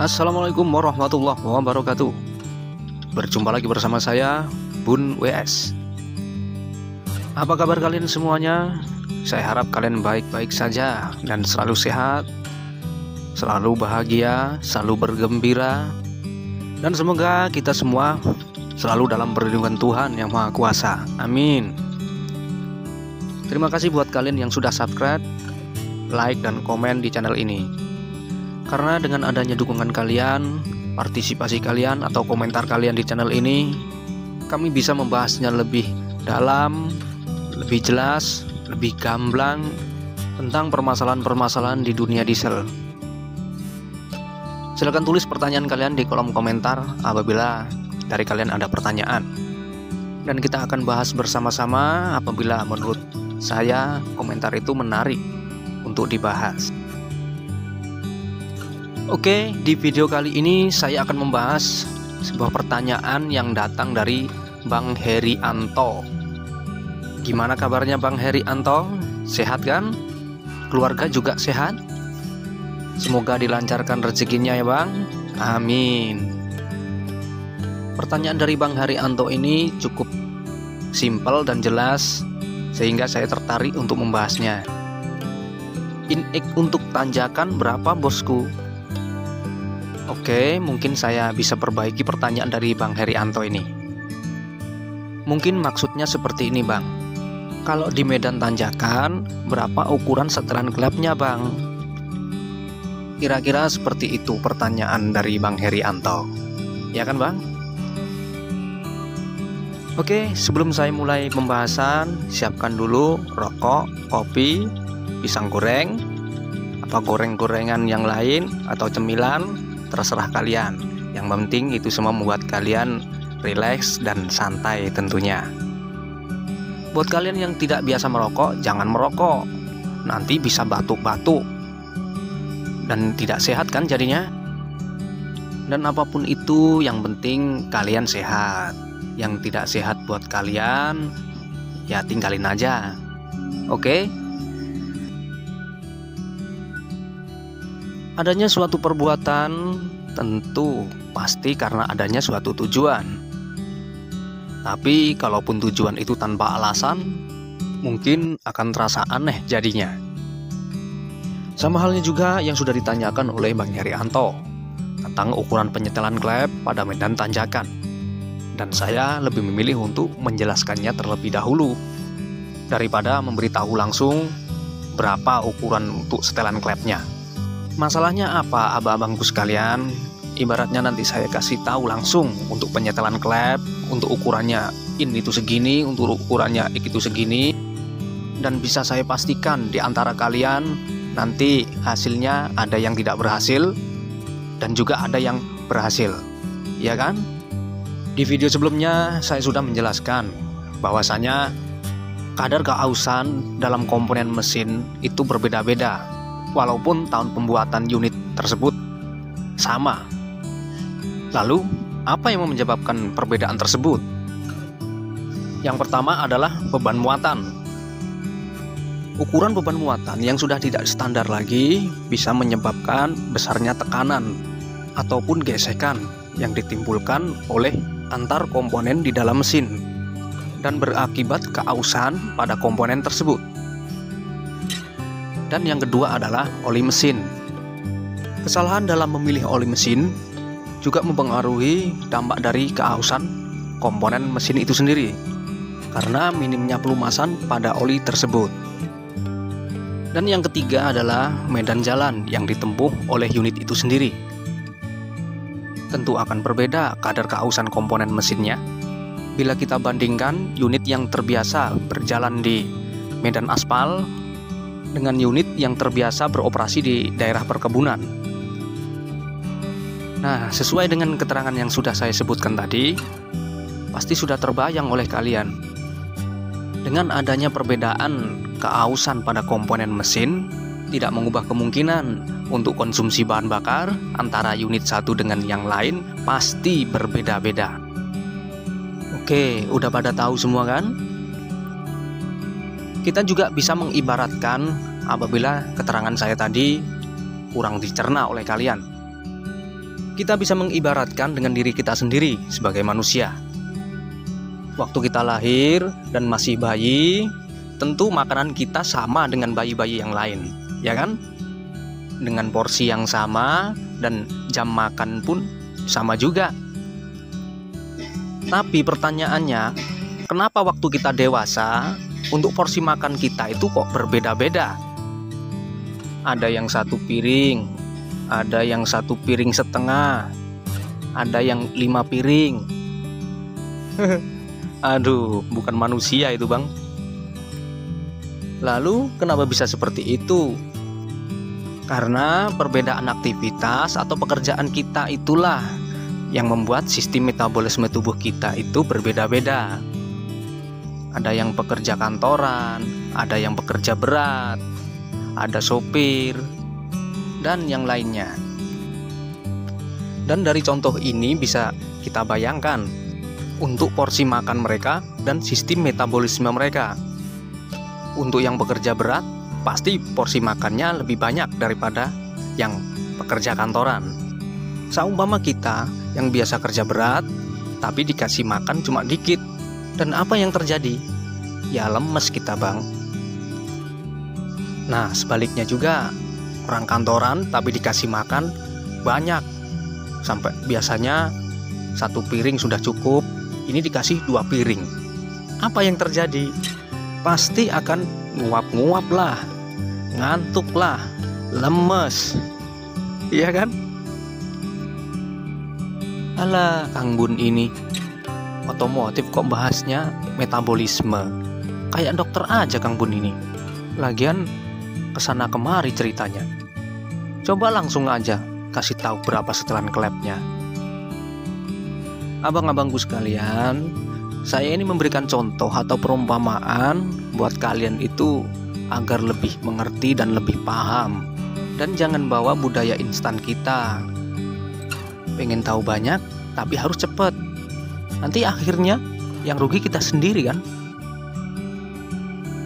Assalamualaikum warahmatullahi wabarakatuh. Berjumpa lagi bersama saya, Bun WS. Apa kabar kalian semuanya? Saya harap kalian baik-baik saja dan selalu sehat, selalu bahagia, selalu bergembira, dan semoga kita semua selalu dalam perlindungan Tuhan Yang Maha Kuasa. Amin. Terima kasih buat kalian yang sudah subscribe, like, dan komen di channel ini. Karena dengan adanya dukungan kalian, partisipasi kalian, atau komentar kalian di channel ini, kami bisa membahasnya lebih dalam, lebih jelas, lebih gamblang tentang permasalahan-permasalahan di dunia diesel. Silahkan tulis pertanyaan kalian di kolom komentar apabila dari kalian ada pertanyaan, dan kita akan bahas bersama-sama apabila menurut saya komentar itu menarik untuk dibahas. Oke, di video kali ini saya akan membahas sebuah pertanyaan yang datang dari Bang Herianto. Gimana kabarnya Bang Herianto? Sehat kan? Keluarga juga sehat? Semoga dilancarkan rezekinya ya Bang. Amin. Pertanyaan dari Bang Herianto ini cukup simpel dan jelas, sehingga saya tertarik untuk membahasnya. Inek untuk tanjakan berapa bosku? Oke, mungkin saya bisa perbaiki pertanyaan dari Bang Herianto ini. Mungkin maksudnya seperti ini Bang. Kalau di medan tanjakan, berapa ukuran setelan klepnya Bang? Kira-kira seperti itu pertanyaan dari Bang Herianto. Ya kan Bang? Oke, sebelum saya mulai pembahasan, siapkan dulu rokok, kopi, pisang goreng, atau goreng-gorengan yang lain, atau cemilan. Terserah kalian. Yang penting itu semua membuat kalian rileks dan santai tentunya. Buat kalian yang tidak biasa merokok, jangan merokok. Nanti bisa batuk-batuk dan tidak sehat kan jadinya. Dan apapun itu, yang penting kalian sehat. Yang tidak sehat buat kalian, ya tinggalin aja. Oke? Adanya suatu perbuatan tentu pasti karena adanya suatu tujuan. Tapi kalaupun tujuan itu tanpa alasan, mungkin akan terasa aneh jadinya. Sama halnya juga yang sudah ditanyakan oleh Bang Herianto tentang ukuran penyetelan klep pada medan tanjakan. Dan saya lebih memilih untuk menjelaskannya terlebih dahulu daripada memberitahu langsung berapa ukuran untuk setelan klepnya. Masalahnya apa abang-abangku sekalian? Ibaratnya nanti saya kasih tahu langsung untuk penyetelan klep, untuk ukurannya in itu segini, untuk ukurannya ik itu segini, dan bisa saya pastikan di antara kalian nanti hasilnya ada yang tidak berhasil dan juga ada yang berhasil, ya kan? Di video sebelumnya saya sudah menjelaskan bahwasanya kadar keausan dalam komponen mesin itu berbeda-beda, walaupun tahun pembuatan unit tersebut sama. Lalu, apa yang menyebabkan perbedaan tersebut? Yang pertama adalah beban muatan. Ukuran beban muatan yang sudah tidak standar lagi bisa menyebabkan besarnya tekanan ataupun gesekan yang ditimbulkan oleh antar komponen di dalam mesin dan berakibat keausan pada komponen tersebut. Dan yang kedua adalah oli mesin. Kesalahan dalam memilih oli mesin juga mempengaruhi dampak dari keausan komponen mesin itu sendiri, karena minimnya pelumasan pada oli tersebut. Dan yang ketiga adalah medan jalan yang ditempuh oleh unit itu sendiri. Tentu akan berbeda kadar keausan komponen mesinnya bila kita bandingkan unit yang terbiasa berjalan di medan aspal dengan unit yang terbiasa beroperasi di daerah perkebunan. Nah, sesuai dengan keterangan yang sudah saya sebutkan tadi, pasti sudah terbayang oleh kalian. Dengan adanya perbedaan keausan pada komponen mesin, tidak mengubah kemungkinan untuk konsumsi bahan bakar antara unit satu dengan yang lain pasti berbeda-beda. Oke, udah pada tahu semua kan? Kita juga bisa mengibaratkan apabila keterangan saya tadi kurang dicerna oleh kalian. Kita bisa mengibaratkan dengan diri kita sendiri sebagai manusia. Waktu kita lahir dan masih bayi, tentu makanan kita sama dengan bayi-bayi yang lain, ya kan? Dengan porsi yang sama dan jam makan pun sama juga. Tapi pertanyaannya, kenapa waktu kita dewasa, untuk porsi makan kita itu kok berbeda-beda? Ada yang 1 piring, ada yang 1 piring setengah, ada yang 5 piring. Aduh, bukan manusia itu bang. Lalu kenapa bisa seperti itu? Karena perbedaan aktivitas atau pekerjaan kita itulah yang membuat sistem metabolisme tubuh kita itu berbeda-beda. Ada yang pekerja kantoran, ada yang pekerja berat, ada sopir, dan yang lainnya. Dan dari contoh ini bisa kita bayangkan untuk porsi makan mereka dan sistem metabolisme mereka. Untuk yang pekerja berat, pasti porsi makannya lebih banyak daripada yang pekerja kantoran. Seumpama kita yang biasa kerja berat, tapi dikasih makan cuma dikit. Dan apa yang terjadi? Ya lemes kita bang. Nah sebaliknya juga, orang kantoran tapi dikasih makan banyak. Sampai biasanya 1 piring sudah cukup, ini dikasih 2 piring. Apa yang terjadi? Pasti akan nguap-nguap lah, ngantuk lah, lemes. Iya kan? Alah Kang Bun ini otomotif kok bahasnya metabolisme. Kayak dokter aja Kang Bun ini. Lagian kesana kemari ceritanya. Coba langsung aja kasih tahu berapa setelan klepnya. Abang-abangku sekalian, saya ini memberikan contoh atau perumpamaan buat kalian itu agar lebih mengerti dan lebih paham. Dan jangan bawa budaya instan kita. Pengen tahu banyak tapi harus cepat. Nanti akhirnya yang rugi kita sendiri kan.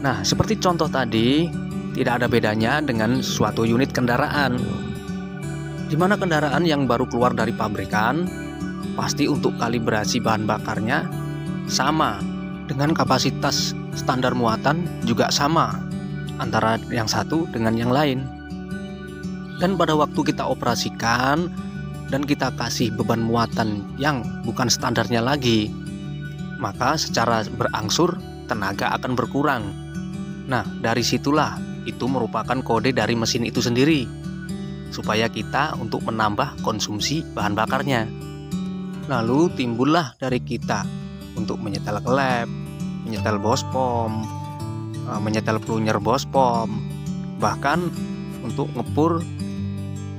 Nah seperti contoh tadi, tidak ada bedanya dengan suatu unit kendaraan. Dimana kendaraan yang baru keluar dari pabrikan, pasti untuk kalibrasi bahan bakarnya sama, dengan kapasitas standar muatan juga sama antara yang satu dengan yang lain. Dan pada waktu kita operasikan dan kita kasih beban muatan yang bukan standarnya lagi, maka secara berangsur tenaga akan berkurang. Nah dari situlah itu merupakan kode dari mesin itu sendiri, supaya kita untuk menambah konsumsi bahan bakarnya. Lalu timbullah dari kita untuk menyetel klep, menyetel bospom, menyetel plunger bospom, bahkan untuk ngepur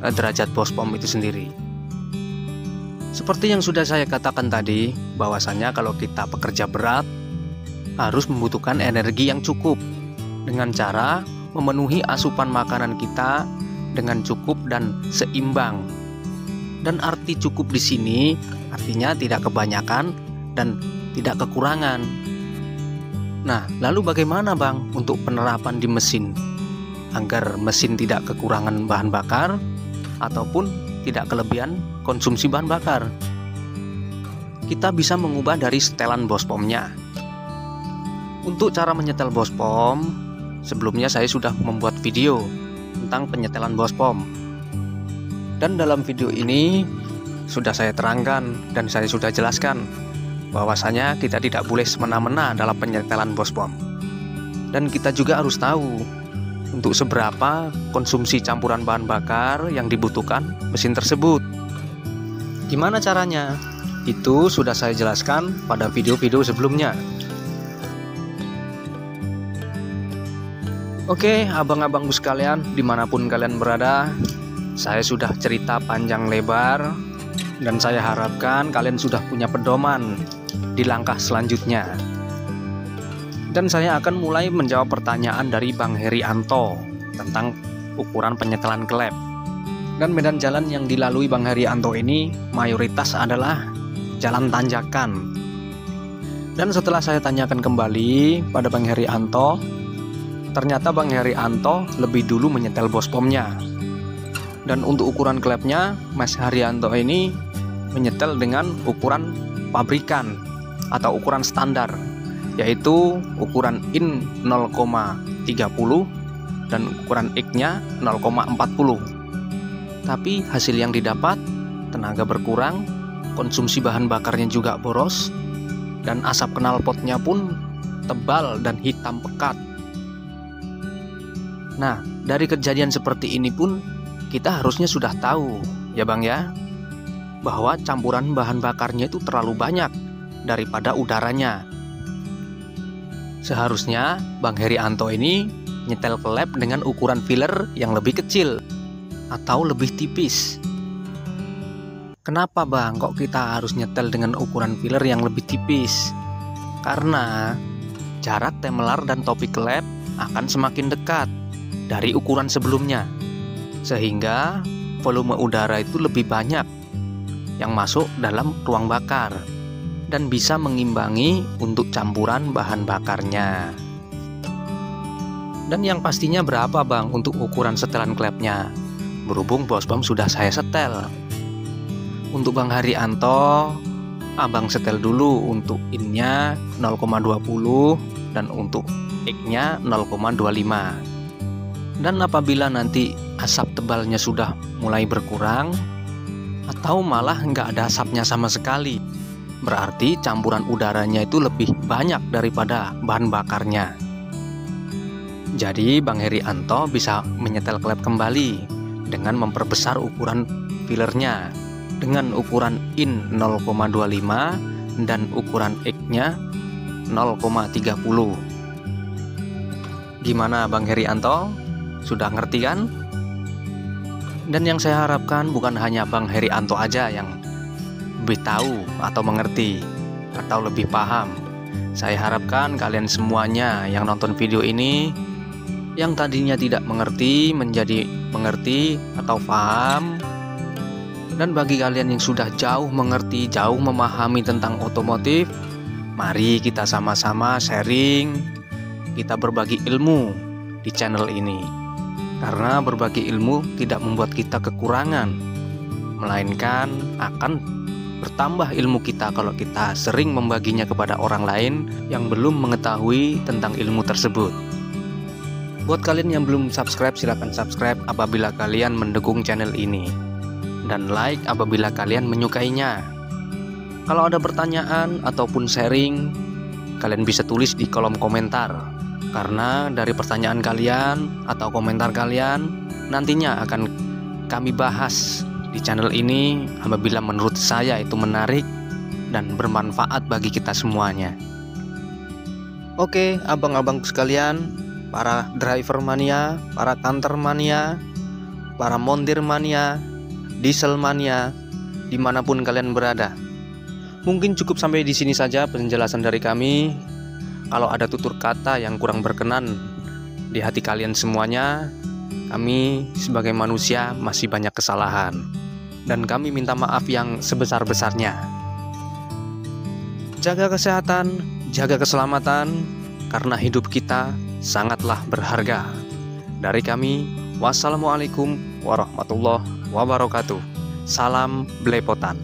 derajat bospom itu sendiri. Seperti yang sudah saya katakan tadi, bahwasanya kalau kita pekerja berat harus membutuhkan energi yang cukup dengan cara memenuhi asupan makanan kita dengan cukup dan seimbang. Dan arti cukup di sini artinya tidak kebanyakan dan tidak kekurangan. Nah, lalu bagaimana Bang untuk penerapan di mesin agar mesin tidak kekurangan bahan bakar ataupun tidak kelebihan konsumsi bahan bakar? Kita bisa mengubah dari setelan bospomnya. Untuk cara menyetel bospom, sebelumnya saya sudah membuat video tentang penyetelan bospom. Dan dalam video ini sudah saya terangkan dan saya sudah jelaskan bahwasanya kita tidak boleh semena-mena dalam penyetelan bospom. Dan kita juga harus tahu untuk seberapa konsumsi campuran bahan bakar yang dibutuhkan mesin tersebut. Gimana caranya? Itu sudah saya jelaskan pada video-video sebelumnya. Oke, abang-abangku sekalian, dimanapun kalian berada, saya sudah cerita panjang lebar dan saya harapkan kalian sudah punya pedoman di langkah selanjutnya. Dan saya akan mulai menjawab pertanyaan dari Bang Herianto tentang ukuran penyetelan klep. Dan medan jalan yang dilalui Bang Herianto ini mayoritas adalah jalan tanjakan. Dan setelah saya tanyakan kembali pada Bang Herianto, ternyata Bang Herianto lebih dulu menyetel bospomnya. Dan untuk ukuran klepnya, Mas Haryanto ini menyetel dengan ukuran pabrikan atau ukuran standar, yaitu ukuran in 0,30 dan ukuran X-nya 0,40. Tapi hasil yang didapat, tenaga berkurang, konsumsi bahan bakarnya juga boros, dan asap knalpotnya pun tebal dan hitam pekat. Nah, dari kejadian seperti ini pun kita harusnya sudah tahu, ya Bang ya, bahwa campuran bahan bakarnya itu terlalu banyak daripada udaranya. Seharusnya Bang Herianto ini nyetel klep dengan ukuran filler yang lebih kecil atau lebih tipis. Kenapa Bang kok kita harus nyetel dengan ukuran filler yang lebih tipis? Karena jarak temelar dan topi klep akan semakin dekat dari ukuran sebelumnya, sehingga volume udara itu lebih banyak yang masuk dalam ruang bakar dan bisa mengimbangi untuk campuran bahan bakarnya. Dan yang pastinya berapa Bang untuk ukuran setelan klepnya? Berhubung Bos Bam sudah saya setel. Untuk Bang Haryanto, Abang setel dulu untuk in-nya 0,20 dan untuk X-nya 0,25. Dan apabila nanti asap tebalnya sudah mulai berkurang atau malah nggak ada asapnya sama sekali, berarti campuran udaranya itu lebih banyak daripada bahan bakarnya. Jadi Bang Herianto bisa menyetel klep kembali dengan memperbesar ukuran fillernya dengan ukuran in 0,25 dan ukuran X-nya 0,30. Gimana Bang Herianto? Sudah ngerti kan? Dan yang saya harapkan bukan hanya Bang Herianto aja yang lebih tahu atau mengerti atau lebih paham. Saya harapkan kalian semuanya yang nonton video ini, yang tadinya tidak mengerti menjadi mengerti atau paham. Dan bagi kalian yang sudah jauh mengerti, jauh memahami tentang otomotif, mari kita sama-sama sharing, kita berbagi ilmu di channel ini. Karena berbagi ilmu tidak membuat kita kekurangan, melainkan akan bertambah ilmu kita kalau kita sering membaginya kepada orang lain yang belum mengetahui tentang ilmu tersebut. Buat kalian yang belum subscribe, silahkan subscribe apabila kalian mendukung channel ini, dan like apabila kalian menyukainya. Kalau ada pertanyaan ataupun sharing, kalian bisa tulis di kolom komentar, karena dari pertanyaan kalian atau komentar kalian nantinya akan kami bahas di channel ini apabila menurut saya itu menarik dan bermanfaat bagi kita semuanya. Oke, abang-abang sekalian, para driver mania, para kantor mania, para montir mania, diesel mania, dimanapun kalian berada. Mungkin cukup sampai di sini saja penjelasan dari kami. Kalau ada tutur kata yang kurang berkenan di hati kalian semuanya, kami sebagai manusia masih banyak kesalahan, dan kami minta maaf yang sebesar-besarnya. Jaga kesehatan, jaga keselamatan, karena hidup kita sangatlah berharga. Dari kami, wassalamualaikum warahmatullahi wabarakatuh. Salam belepotan.